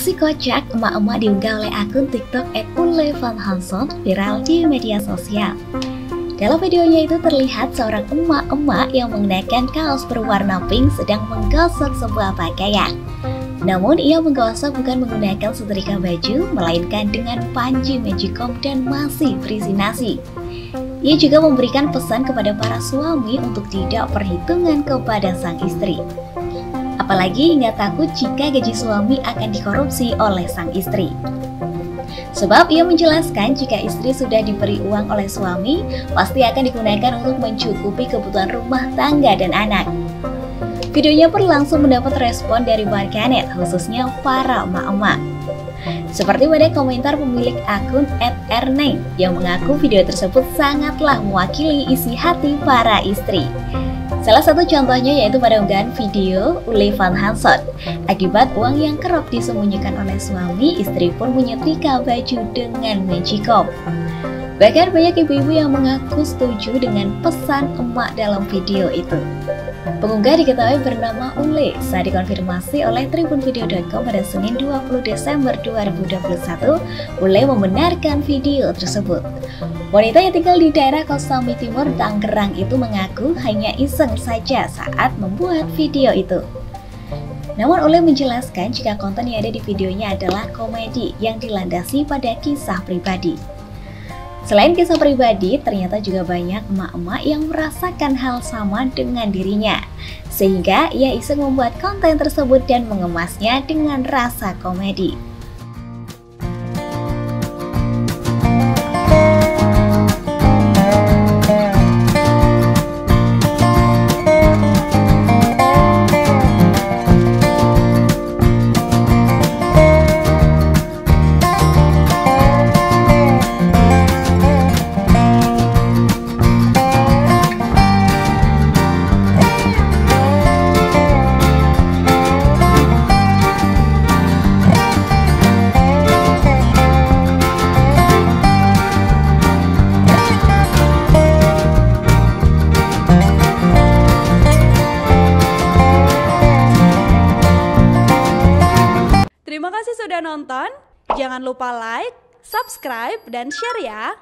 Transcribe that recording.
Aksi kocak emak-emak diunggah oleh akun TikTok @unlevanhanson viral di media sosial. Dalam videonya itu terlihat seorang emak-emak yang mengenakan kaos berwarna pink sedang menggosok sebuah pakaian. Namun ia menggosok bukan menggunakan setrika baju, melainkan dengan panci magicom dan masih berisi nasi. Ia juga memberikan pesan kepada para suami untuk tidak perhitungan kepada sang istri. Apalagi hingga takut jika gaji suami akan dikorupsi oleh sang istri. Sebab ia menjelaskan jika istri sudah diberi uang oleh suami, pasti akan digunakan untuk mencukupi kebutuhan rumah tangga dan anak. Videonya pun langsung mendapat respon dari warganet, khususnya para emak-emak. Seperti pada komentar pemilik akun @erneng yang mengaku video tersebut sangatlah mewakili isi hati para istri. Salah satu contohnya yaitu pada unggahan video Unlevanhanson. Akibat uang yang kerap disembunyikan oleh suami, istri pun menyetrika baju dengan magicom. Bahkan banyak ibu-ibu yang mengaku setuju dengan pesan emak dalam video itu. Pengunggah diketahui bernama Ule saat dikonfirmasi oleh tribunvideo.com pada Senin 20 Desember 2021. Ule membenarkan video tersebut. Wanita yang tinggal di daerah Kosambi Timur, Tangerang itu mengaku hanya iseng saja saat membuat video itu. Namun Ule menjelaskan jika konten yang ada di videonya adalah komedi yang dilandasi pada kisah pribadi. Selain kisah pribadi, ternyata juga banyak emak-emak yang merasakan hal sama dengan dirinya. Sehingga ia iseng membuat konten tersebut dan mengemasnya dengan rasa komedi. Terima kasih sudah nonton, jangan lupa like, subscribe, dan share ya!